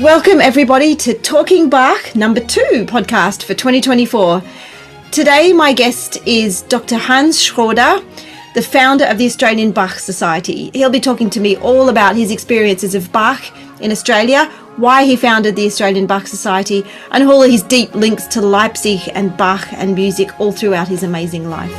Welcome everybody to Talking Bach number 2 podcast for 2024. Today my guest is Dr. Hans Schroeder, the founder of the Australian Bach Society. He'll be talking to me all about his experiences of Bach in Australia, why he founded the Australian Bach Society, and all of his deep links to Leipzig and Bach and music all throughout his amazing life.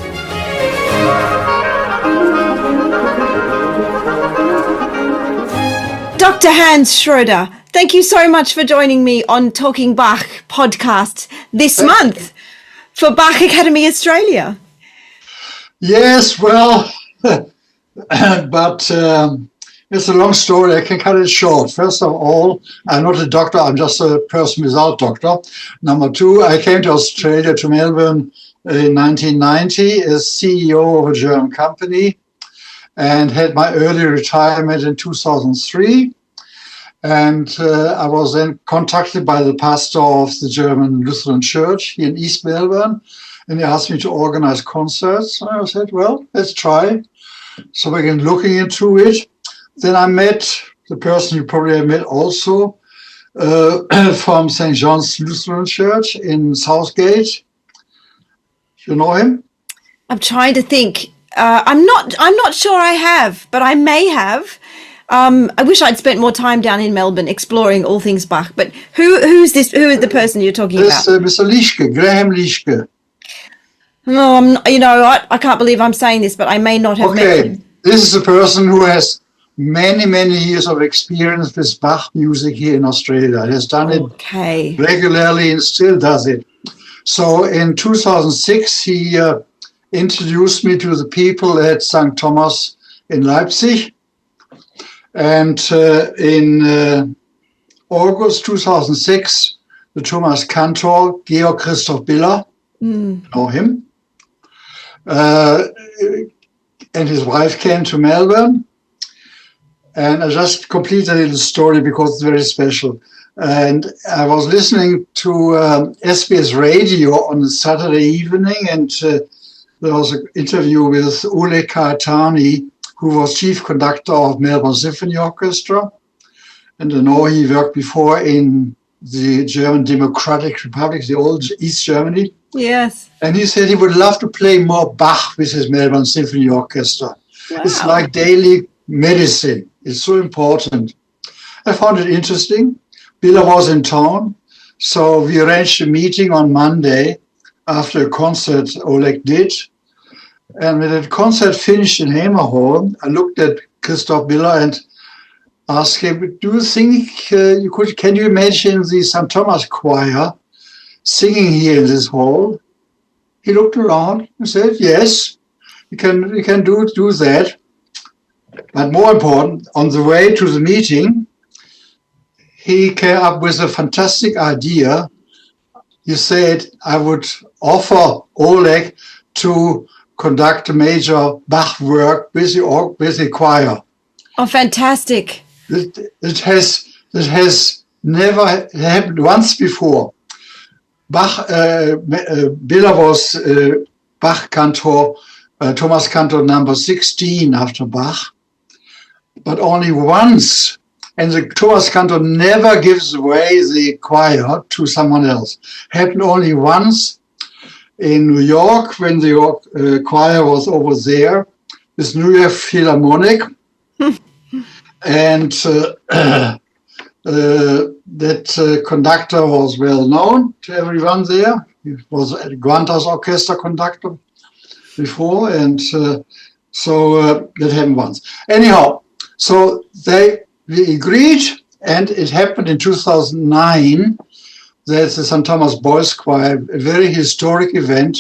Dr. Hans Schroeder, thank you so much for joining me on Talking Bach podcast this month for Bach Academy Australia. Yes, well, but it's a long story. I can cut it short. First of all, I'm not a doctor. I'm just a person without doctor. Number two, I came to Australia, to Melbourne in 1990 as CEO of a German company and had my early retirement in 2003. And I was then contacted by the pastor of the German Lutheran Church here in East Melbourne, and he asked me to organize concerts. And I said, well, let's try. So we began looking into it. Then I met the person you probably have met also from St. John's Lutheran Church in Southgate. You know him? I'm trying to think. I'm not sure I have, but I may have. I wish I'd spent more time down in Melbourne exploring all things Bach. But who is the person you're talking about? Mr. Lischke, Graham Lischke. No, I can't believe I'm saying this, but I may not have met him. This is a person who has many years of experience with Bach music here in Australia. He has done it regularly and still does it. So in 2006, he introduced me to the people at St. Thomas in Leipzig. And in August 2006, the Thomas cantor, Georg Christoph Biller, you know him, and his wife came to Melbourne. And I just complete a little story because it's very special. And I was listening to SBS radio on a Saturday evening, and there was an interview with Oleg Kaitani, who was chief conductor of Melbourne Symphony Orchestra. And I know he worked before in the German Democratic Republic, the old East Germany. Yes. And he said he would love to play more Bach with his Melbourne Symphony Orchestra. Wow. It's like daily medicine. It's so important. I found it interesting. Biller was in town, so we arranged a meeting on Monday after a concert Oleg did. And when the concert finished in Hamer Hall, I looked at Christoph Biller and asked him, do you think can you imagine the St. Thomas choir singing here in this hall? He looked around and said, yes, we can do that. But more important, on the way to the meeting, he came up with a fantastic idea. He said, I would offer Oleg to conduct a major Bach work with the choir. Oh, fantastic. It has never happened once before. Biller was Bach cantor, Thomas cantor number 16 after Bach, but only once. And the Thomas cantor never gives away the choir to someone else. Happened only once in New York, when the choir was over there, this New York Philharmonic, and that conductor was well known to everyone there. He was a Guantas orchestra conductor before, and so that happened once. Anyhow, so we agreed, and it happened in 2009. That the St. Thomas Boys Choir, a very historic event,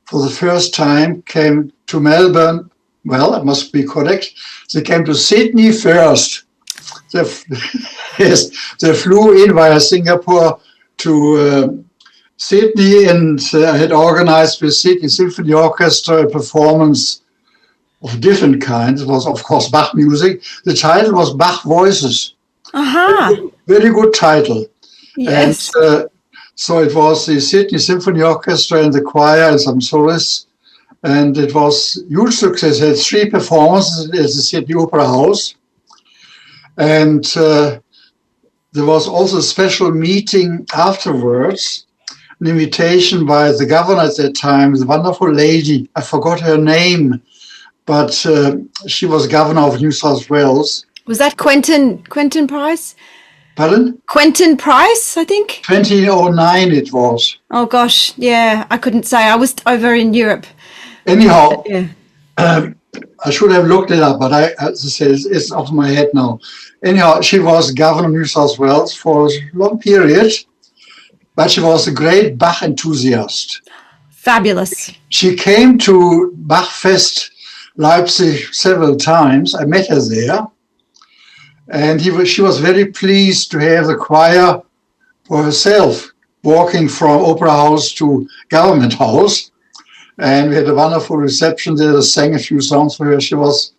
for the first time came to Melbourne. Well, I must be correct. They came to Sydney first. They flew in via Singapore to Sydney, and I had organized with Sydney Symphony Orchestra a performance of different kinds. It was, of course, Bach music. The title was Bach Voices. Very good title. Yes. And so it was the Sydney Symphony Orchestra and the choir and some soloists. And it was huge success. It had 3 performances at the Sydney Opera House. And there was also a special meeting afterwards, an invitation by the governor at that time, the wonderful lady, I forgot her name, but she was governor of New South Wales. Was that Quentin Price? Pardon? Quentin Price, I think. 2009 it was. Oh gosh, yeah, I couldn't say. I was over in Europe. Anyhow, Yeah. I should have looked it up, but as I say, it's off my head now. Anyhow, she was governor of New South Wales for a long period, but she was a great Bach enthusiast. Fabulous. She came to Bachfest Leipzig several times. I met her there. And she was very pleased to have the choir for herself, walking from Opera House to Government House. And we had a wonderful reception there, sang a few songs for her. She was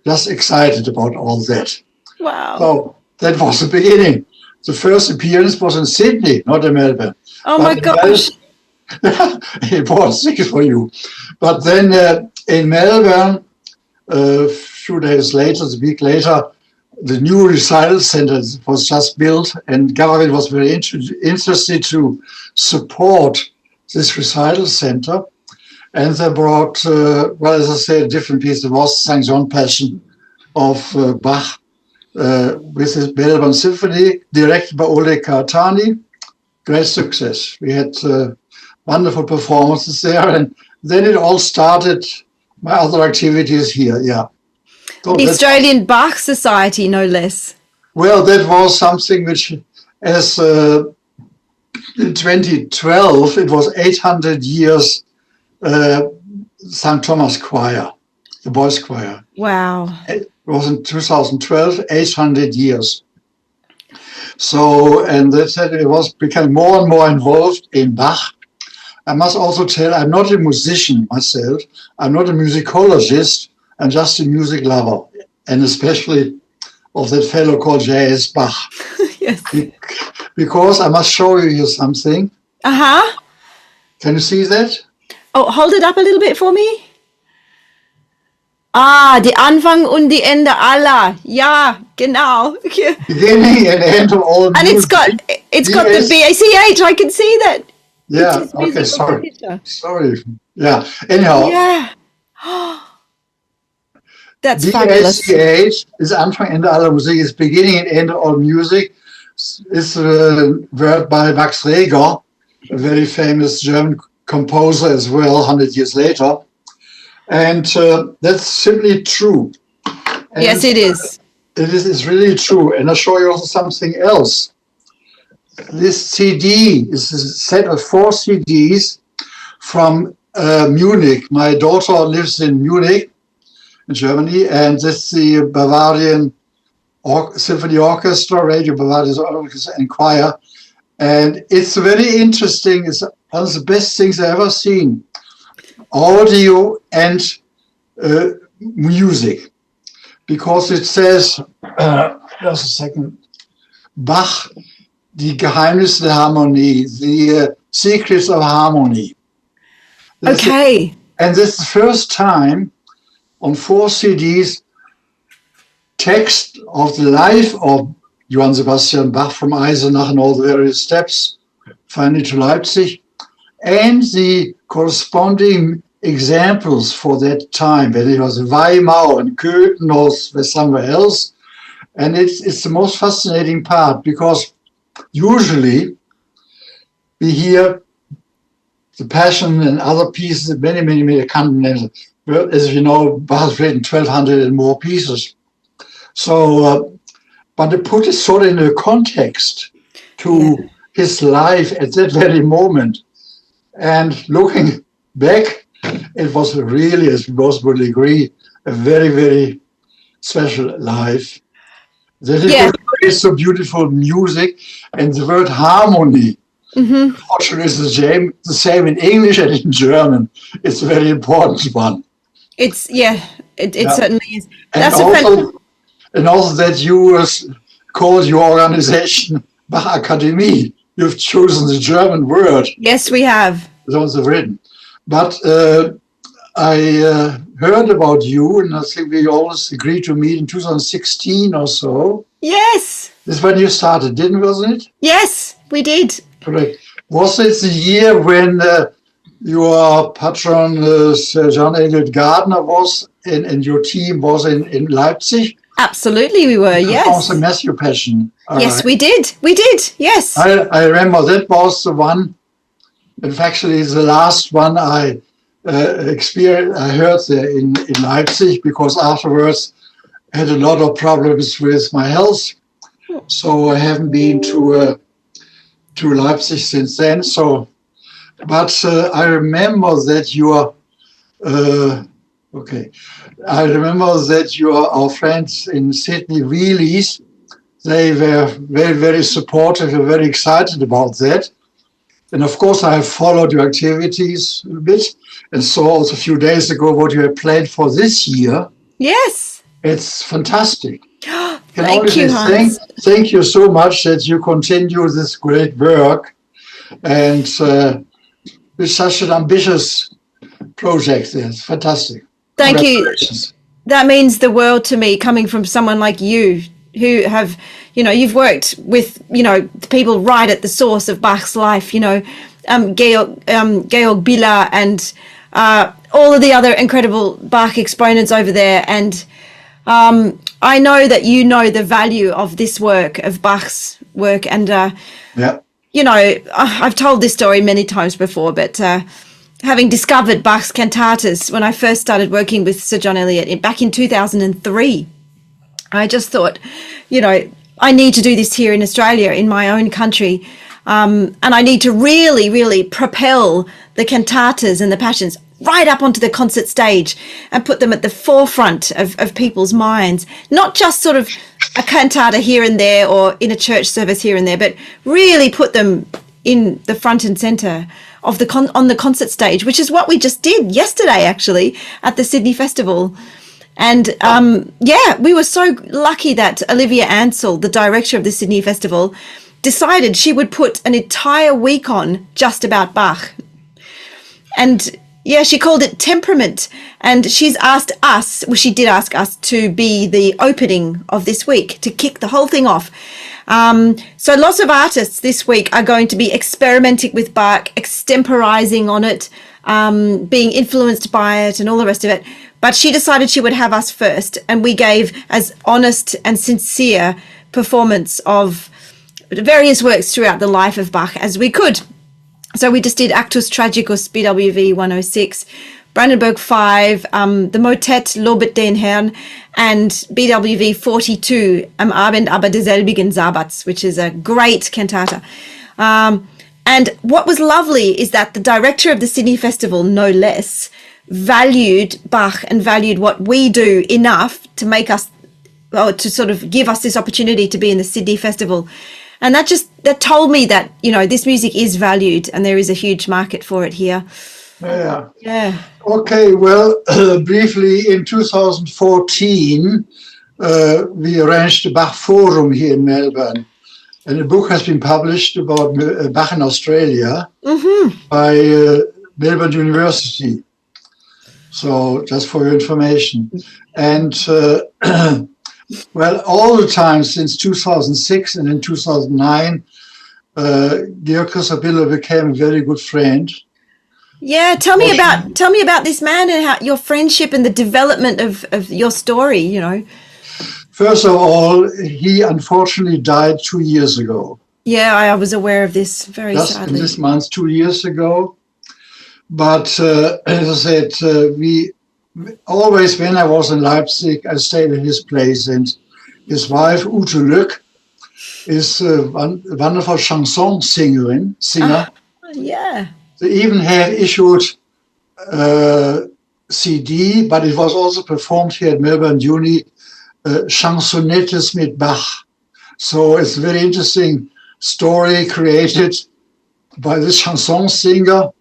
just excited about all that. Wow. So that was the beginning. The first appearance was in Sydney, not in Melbourne. Oh my gosh. It was sick for you. But then in Melbourne, a few days later, a week later, the new recital center was just built, and government was very interested to support this recital center. And they brought, well, as I said, different pieces. There was St. John Passion of Bach with his Melbourne Symphony, directed by Oleg Karatani. Great success. We had wonderful performances there, and then it all started. My other activities here, yeah. So the Australian Bach Society, no less. Well, that was something which, as in 2012, it was 800 years St. Thomas Choir, the boys' choir. Wow. It was in 2012, 800 years. So, and that said, it was becoming more and more involved in Bach. I must also tell, I'm not a musician myself. I'm not a musicologist. I'm just a music lover, and especially of that fellow called J.S. Bach. Yes. Because I must show you something. Uh-huh. Can you see that? Oh, hold it up a little bit for me. Ah, die Anfang und die Ende aller. Ja, genau. Beginning and end of all And music. it's got the BACH. I can see that. Yeah, okay, sorry. Yeah, anyhow. Yeah. That's fabulous. BACH is Anfang, Ende aller Musik, is beginning and end of all music. It's a word by Max Reger, a very famous German composer as well, 100 years later. And that's simply true. And yes, it is. It's really true. And I'll show you also something else. This CD is a set of 4 CDs from Munich. My daughter lives in Munich, in Germany, and this is the Bavarian Symphony Orchestra, Radio Bavarian Orchestra and Choir. And it's very interesting. It's one of the best things I've ever seen. Audio and music. Because it says, just a second, Bach, die Geheimnisse der Harmonie, the secrets of harmony. Okay. And this is the first time on 4 CDs, text of the life of Johann Sebastian Bach from Eisenach and all the various steps, finally to Leipzig, and the corresponding examples for that time, whether it was Weimar and Köthen or somewhere else. And it's the most fascinating part, because usually we hear the Passion and other pieces, many accompaniments. As you know, Bach has written 1,200 and more pieces. So, but to put it sort of in a context to his life at that very moment, and looking back, it was really, as we both will agree, a very, very special life. That it was so beautiful music, and the word harmony. Fortunately, is the same in English and in German. It's a very important one. It certainly is. And also that you call your organization Bach Academy. You've chosen the German word. Yes, we have. It's also written. But I heard about you, and I think we always agreed to meet in 2016 or so. Yes. This is when you started, wasn't it? Yes, we did. Correct. Was it the year when your patron, Sir John Eliot Gardner, was and your team was in Leipzig? Absolutely, we were, yes. The Matthew Passion. Yes, we did. We did, yes. I remember that was the one, in fact, actually the last one I experienced. I heard there in Leipzig, because afterwards I had a lot of problems with my health. So I haven't been to Leipzig since then. So, but I remember that you are okay. I remember that our friends in Sydney, Wheelies, they were very, very supportive and very excited about that. And of course, I have followed your activities a bit and saw also a few days ago what you have planned for this year. Yes. It's fantastic. Thank you, Hans. Thank you so much that you continue this great work, and with such an ambitious project. It's fantastic. Thank you. That means the world to me, coming from someone like you, who have, you've worked with, people right at the source of Bach's life, Georg Biller and all of the other incredible Bach exponents over there. And I know that you know the value of this work, of Bach's work. And, I've told this story many times before, but having discovered Bach's cantatas when I first started working with Sir John Eliot back in 2003, I just thought, I need to do this here in Australia, in my own country. And I need to really, really propel the cantatas and the passions right up onto the concert stage and put them at the forefront of people's minds, not just sort of a cantata here and there or in a church service here and there, but really put them in the front and center of on the concert stage, which is what we just did yesterday, actually, at the Sydney Festival. And we were so lucky that Olivia Ansell, the director of the Sydney Festival, decided she would put an entire week on just about Bach. And she called it Temperament. And she's asked us, she did ask us to be the opening of this week, to kick the whole thing off. So lots of artists this week are going to be experimenting with Bach, extemporizing on it, being influenced by it and all the rest of it. But she decided she would have us first, and we gave as honest and sincere performance of various works throughout the life of Bach as we could. So we just did Actus Tragicus, BWV 106, Brandenburg 5, the Motet Lobet den Herrn, and BWV 42, Am Abend aber derselbigen Sabbats, which is a great cantata. And what was lovely is that the director of the Sydney Festival, no less, valued Bach and valued what we do enough to make us, to sort of give us this opportunity to be in the Sydney Festival. And that told me that, this music is valued and there is a huge market for it here. Yeah. Okay, well, briefly, in 2014, we arranged a Bach Forum here in Melbourne. And a book has been published about Bach in Australia by Melbourne University. So just for your information. And well, all the time since 2006 and in 2009, Georg Biller became a very good friend. Yeah, tell me about this man and how your friendship and the development of your story, First of all, he unfortunately died 2 years ago. Yeah, I was aware of this very just sadly. This month, 2 years ago. But as I said, we always, when I was in Leipzig, I stayed at his place, and his wife, Ute Lück, is a wonderful chanson singer. Yeah. They even have issued CD, but it was also performed here at Melbourne Uni, Chansonettes mit Bach. So it's a very interesting story created by this chanson singer,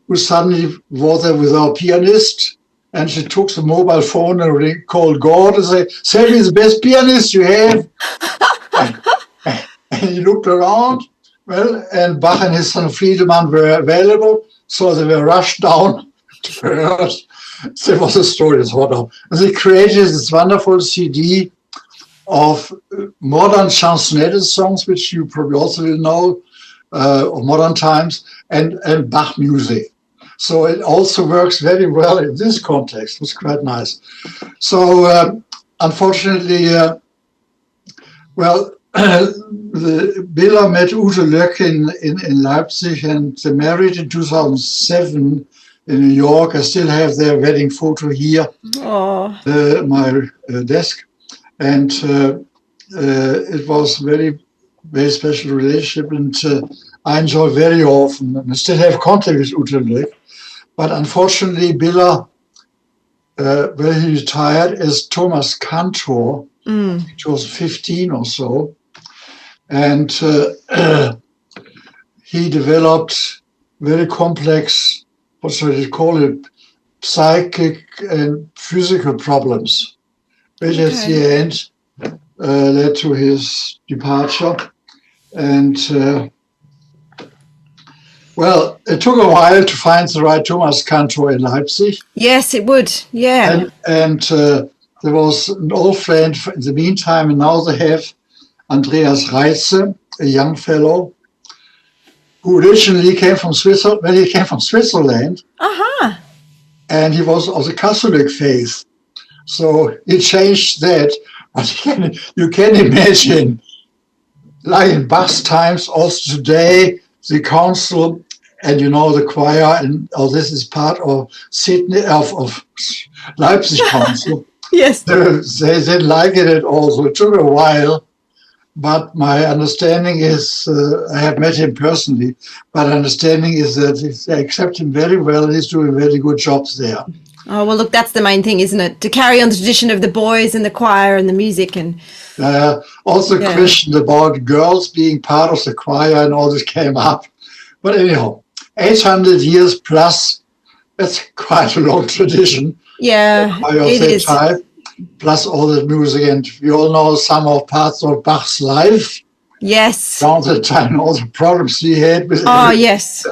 who suddenly was there with our pianist, and she took the mobile phone and called God and said, "Send me the best pianist you have." and he looked around, and Bach and his son Friedemann were available, so they were rushed down to earth. There was a story as well. And they created this wonderful CD, of modern chansonette songs, which you probably also will know, of modern times, and Bach music. So it also works very well in this context. It was quite nice. So unfortunately, Bela met Ute Löck in Leipzig, and they married in 2007 in New York. I still have their wedding photo here, my desk. And it was very, very special relationship, and I enjoy very often. And I still have contact with Ute Löck. But unfortunately, Bela, when he retired as Thomas Cantor, which was 15 or so, and he developed very complex, what should I call it, psychic and physical problems, which at the end led to his departure. And it took a while to find the right Thomas Cantor in Leipzig. Yes, it would. Yeah. And there was an old friend in the meantime, and now they have Andreas Reitze, a young fellow who originally came from Switzerland. Well, he came from Switzerland. And he was of the Catholic faith. So he changed that. But you can imagine, like in Bach's times, also today, the council and the choir and all this is part of Sydney of Leipzig Council. Yes, they didn't like it at all. So it took a while, but my understanding is I have met him personally. But understanding is that they accept him very well, and he's doing very good jobs there. Oh well, look, that's the main thing, isn't it? To carry on the tradition of the boys and the choir and the music and. Also questioned about girls being part of the choir, and all this came up. But anyhow, 800 years plus, that's quite a long tradition. Yeah, it is. Type, plus all the music, and we all know some of parts of Bach's life. Yes. Around the time, all the problems he had with yes.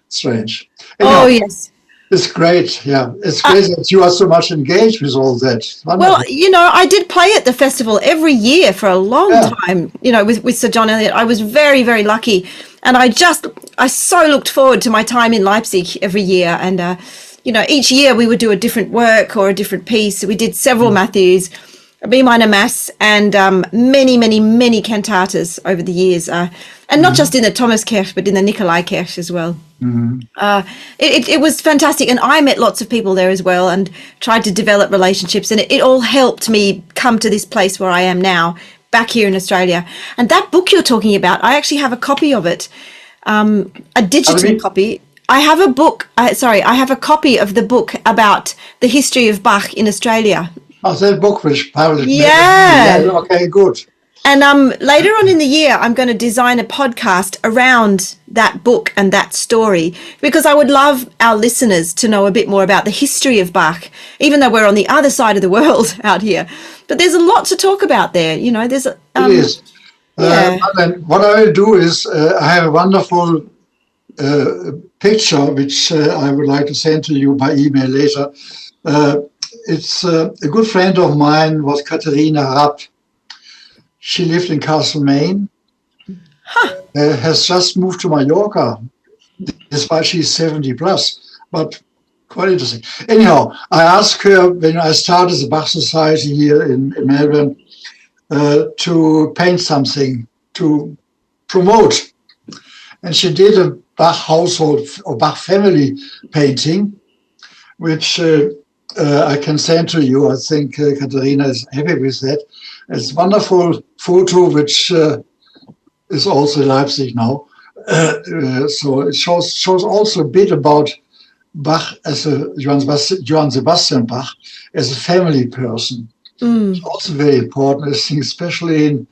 Strange. Anyhow, yes. It's great, yeah. It's great that you are so much engaged with all that. Well, I did play at the festival every year for a long time, with Sir John Eliot. I was very, very lucky. And I so looked forward to my time in Leipzig every year. And, each year we would do a different work or a different piece. We did several Matthews, a B minor mass, and many, many, many cantatas over the years. And not just in the Thomaskirche, but in the Nikolaikirche as well. It was fantastic, and I met lots of people there as well and tried to develop relationships, and it all helped me come to this place where I am now, back here in Australia. And that book you're talking about, I actually have a copy of it, a digital copy. I have a book, I have a copy of the book about the history of Bach in Australia. Oh, that book was published. Yeah. Okay, good. And later on in the year, I'm going to design a podcast around that book and that story, because I would love our listeners to know a bit more about the history of Bach, even though we're on the other side of the world out here. But there's a lot to talk about there. There's it is. What I will do is I have a wonderful picture, which I would like to send to you by email later. It's a good friend of mine was Katharina Rapp. She lived in Castlemaine, has just moved to Mallorca, despite she's 70 plus, but quite interesting. Anyhow, I asked her when I started the Bach Society here in Melbourne to paint something to promote. And she did a Bach household or Bach family painting, which I can send to you. I think Katharina is happy with that. It's a wonderful photo, which is also in Leipzig now. So it shows also a bit about Bach as Johann Sebastian Bach as a family person. It's also very important, I think, especially in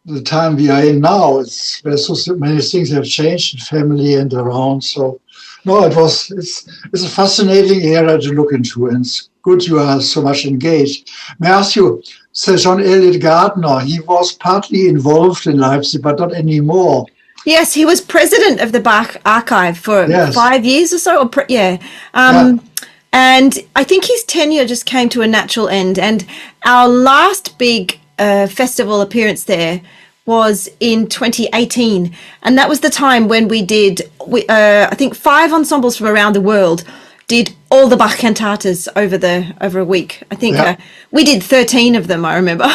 the time we are in now. It's where so many things have changed in family and around. So no, it's a fascinating area to look into, and it's good you are so much engaged. May I ask you, Sir John Eliot Gardner, he was partly involved in Leipzig, but not anymore. Yes, he was president of the Bach Archive for 5 years or so. And I think his tenure just came to a natural end. And our last big festival appearance there was in 2018, and that was the time when we did, I think 5 ensembles from around the world did all the Bach cantatas over a week. I think we did 13 of them, I remember.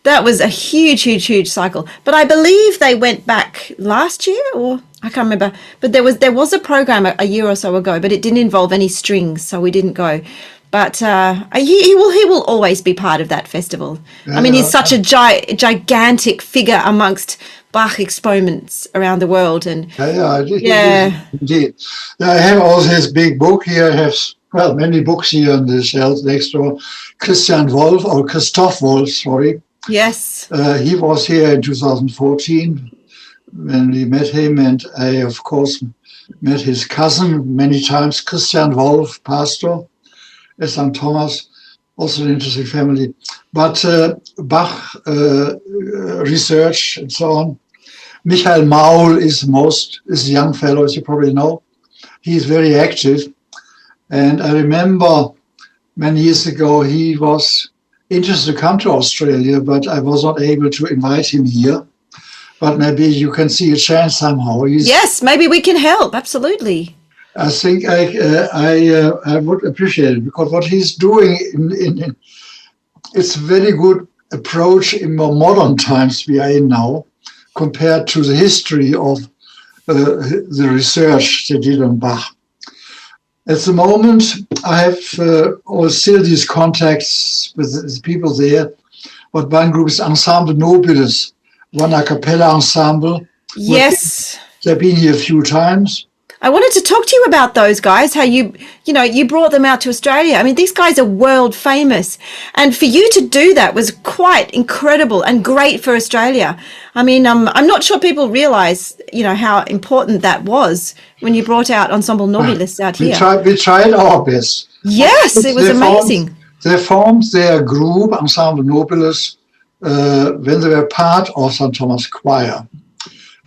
That was a huge cycle. But I believe they went back last year, or I can't remember. But there was a program a year or so ago, but it didn't involve any strings, so we didn't go. But he will always be part of that festival. I mean, he's such a gigantic figure amongst Bach exponents around the world. And indeed. I have also his big book here. I have many books here on the shelf next door. Christoph Wolf, sorry. Yes. He was here in 2014 when we met him, and I, of course, met his cousin many times, Christian Wolf, pastor at St. Thomas, also an interesting family. But Bach research and so on. Michael Maul is a young fellow, as you probably know. He is very active. And I remember many years ago he was interested to come to Australia, but I was not able to invite him here. But maybe you can see a chance somehow. Yes, maybe we can help. Absolutely. I think I would appreciate it, because what he's doing it's a very good approach in more modern times we are in now, compared to the history of the research they did on Bach. At the moment, I have still these contacts with the people there. But one group is Ensemble Nobilis, one a cappella ensemble. Yes. They've been here a few times. I wanted to talk to you about those guys, how you brought them out to Australia. I mean, these guys are world famous. And for you to do that was quite incredible and great for Australia. I mean, I'm not sure people realise, how important that was when you brought out Ensemble Nobilis out here. We tried our best. Yes, it was amazing. They formed their group, Ensemble Nobilis, when they were part of St. Thomas Choir.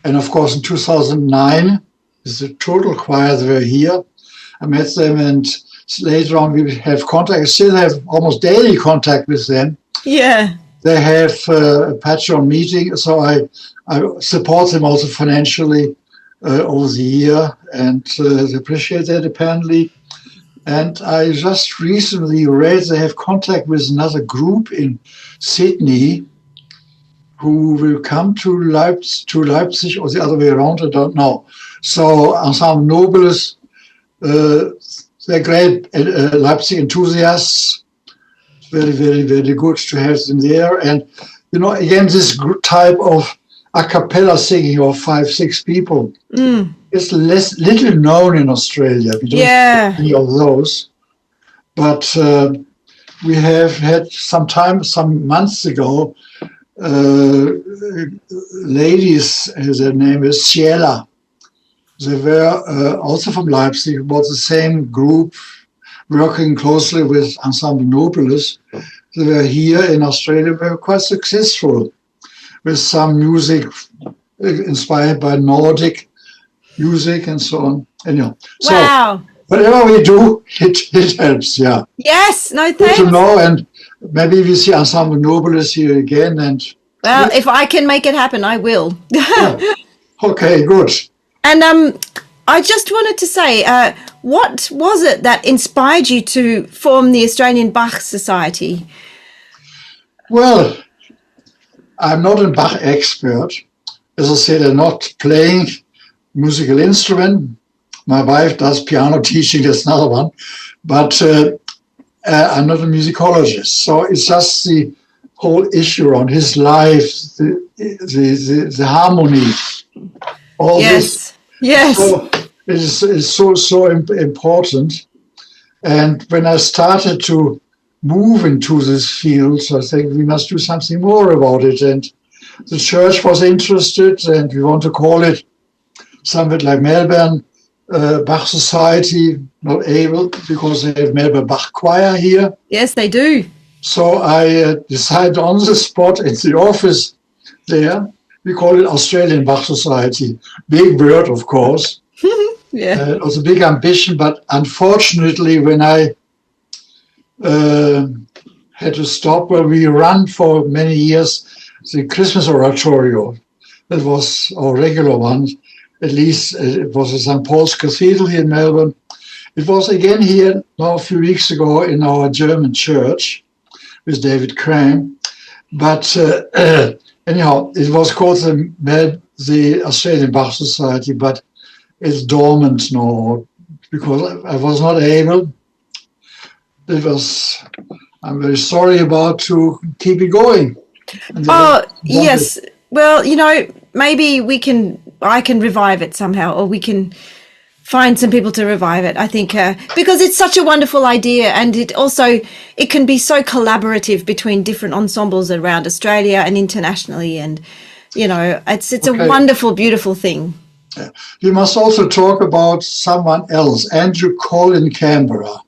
And of course, in 2009, it's a total choir. They were here. I met them, and later on we have contact. I still have almost daily contact with them. Yeah. They have a Patreon meeting, so I support them also financially over the year, and they appreciate that apparently. And I just recently read they have contact with another group in Sydney who will come to Leipzig or the other way around, I don't know. So Ensemble Nobilis, they're great Leipzig enthusiasts. Very, very, very good to have them there. And, again, this type of a cappella singing of 5-6 people is little known in Australia. We don't have any of those. But we have had some months ago, ladies, their name is Ciela. They were also from Leipzig, about the same group, working closely with Ensemble Nobilis. They were here in Australia, were quite successful with some music inspired by Nordic music and so on. Anyhow, wow. So whatever we do, it helps, yeah. Yes, no thanks. Good to know, and maybe we see Ensemble Nobilis here again. And well, if I can make it happen, I will. Yeah. Okay, good. And I just wanted to say, what was it that inspired you to form the Australian Bach Society? Well, I'm not a Bach expert. As I said, I'm not playing musical instrument. My wife does piano teaching, that's another one. But I'm not a musicologist. So it's just the whole issue on his life, the harmony. All this. Yes. So it's so important. And when I started to move into this field, so I think we must do something more about it. And the church was interested, and we want to call it something like Melbourne Bach Society, not able, because they have Melbourne Bach Choir here. Yes, they do. So I decided on the spot in the office there, we call it Australian Bach Society. Big word, of course. Yeah. It was a big ambition, but unfortunately, when I had to stop, but we ran for many years the Christmas oratorio. That was our regular one. At least it was at St. Paul's Cathedral here in Melbourne. It was again here now a few weeks ago in our German church with David Crane. But anyhow, it was called the Australian Bach Society, but it's dormant now because I was not able. I'm very sorry about to keep it going. Oh, yes. Well, maybe I can revive it somehow, or we can find some people to revive it, I think, because it's such a wonderful idea, and it can be so collaborative between different ensembles around Australia and internationally, and it's a wonderful, beautiful thing. Yeah. We must also talk about someone else, Andrew Cole in Canberra.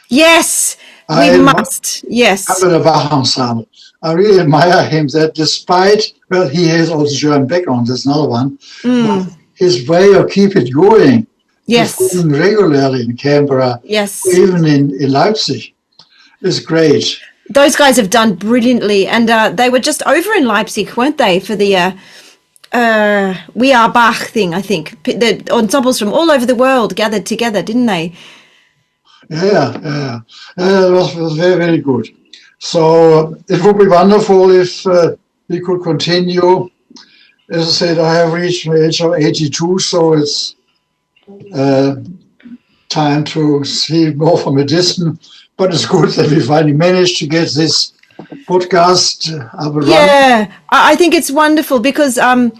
Yes, we must. Yes. Canberra Bach Ensemble. I really admire him that despite, he has also German background, that's another one, but his way of keep it going. Yes. Regularly in Canberra, yes, even in Leipzig, is great. Those guys have done brilliantly, and they were just over in Leipzig, weren't they, for the We Are Bach thing, I think. The ensembles from all over the world gathered together, didn't they? Yeah. It was very, very good. So it would be wonderful if we could continue. As I said, I have reached the age of 82, so it's time to see more from a distance, but it's good that we finally managed to get this podcast up and running. Yeah, I think it's wonderful because I'm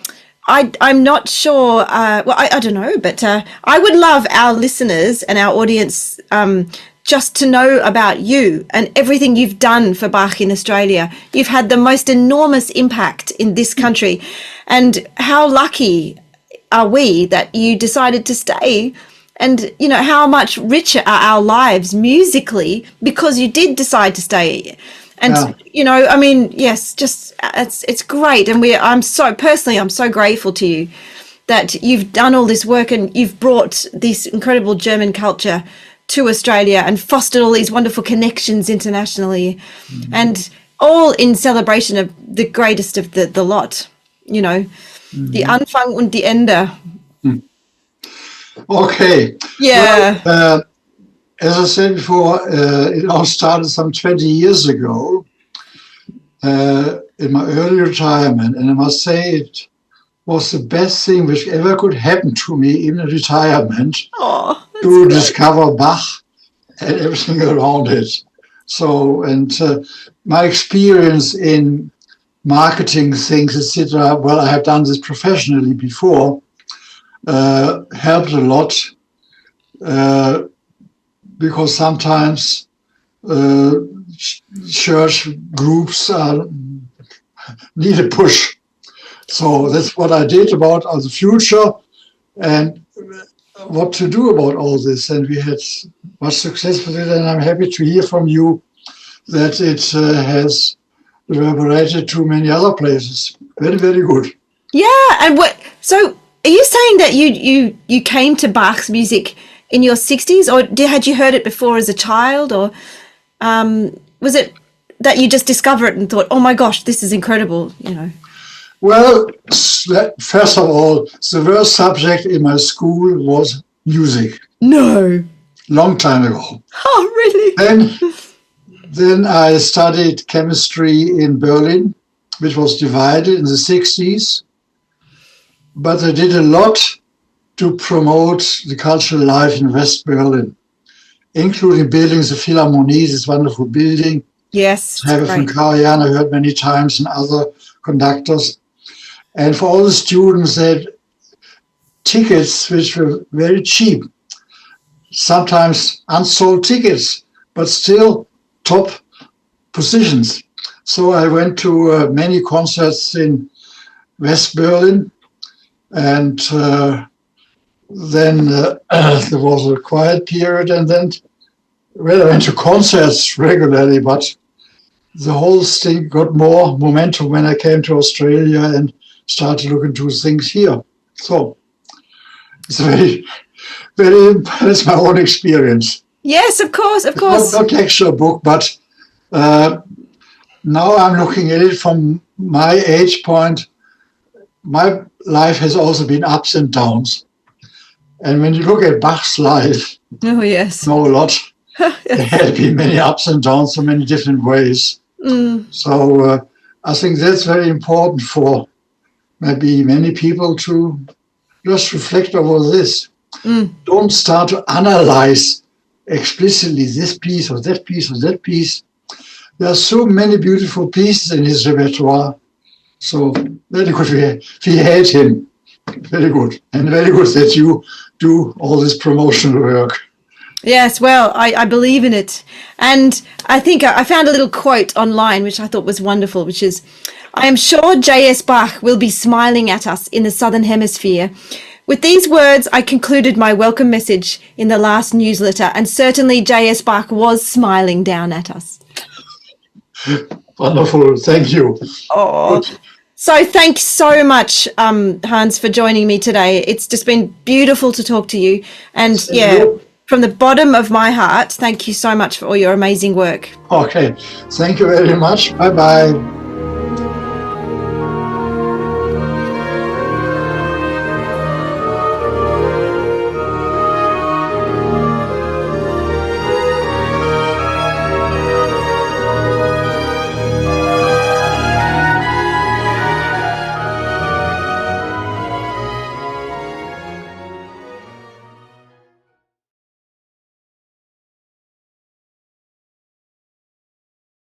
not sure, I don't know, but I would love our listeners and our audience just to know about you and everything you've done for Bach in Australia. You've had the most enormous impact in this country, and how lucky are we that you decided to stay, and how much richer are our lives musically because you did decide to stay. And yes, just it's great, and I'm so grateful to you that you've done all this work and you've brought this incredible German culture to Australia and fostered all these wonderful connections internationally, and all in celebration of the greatest of the lot, the Anfang und die Ende. Okay. Yeah. Well, as I said before, it all started some 20 years ago in my early retirement, and I must say it was the best thing which ever could happen to me, even in retirement, to discover Bach and everything around it. So, and my experience in marketing things, etc., well, I have done this professionally before, helped a lot, because sometimes church groups need a push. So that's what I did about the future and what to do about all this. And we had much success with it, and I'm happy to hear from you that it has reverberated to many other places. Very, very good. Yeah, and so are you saying that you came to Bach's music in your 60s, or had you heard it before as a child, or was it that you just discovered it and thought, oh my gosh, this is incredible, Well, first of all, the first subject in my school was music. No. Long time ago. Oh, really? Then I studied chemistry in Berlin, which was divided in the 60s. But I did a lot to promote the cultural life in West Berlin, including building the Philharmonie, this wonderful building. Yes. I have it from Karajan, I heard many times, and other conductors. And for all the students, they had tickets which were very cheap, sometimes unsold tickets, but still top positions. So I went to many concerts in West Berlin, and then there was a quiet period, and then I went to concerts regularly, but the whole thing got more momentum when I came to Australia and started looking into things here. So it's very, very, that's my own experience. Yes, of course. Not lecture book, but Now I'm looking at it from my age point. My life has also been ups and downs. And when you look at Bach's life, Oh, yes. know a lot. There have been many ups and downs in many different ways. So I think that's very important for maybe many people to just reflect over this. Don't start to analyze explicitly this piece or that piece or that piece. There are so many beautiful pieces in his repertoire. So very good. We had him. Very good. And very good that you do all this promotional work. Yes, well, I believe in it. And I think I found a little quote online, which I thought was wonderful, which is, I am sure J.S. Bach will be smiling at us in the Southern Hemisphere. With these words, I concluded my welcome message in the last newsletter, and certainly J.S. Bach was smiling down at us. Wonderful. Thank you. Oh, so thanks so much, Hans, for joining me today. It's just been beautiful to talk to you. And from the bottom of my heart, thank you so much for all your amazing work. Okay. Thank you very much. Bye-bye.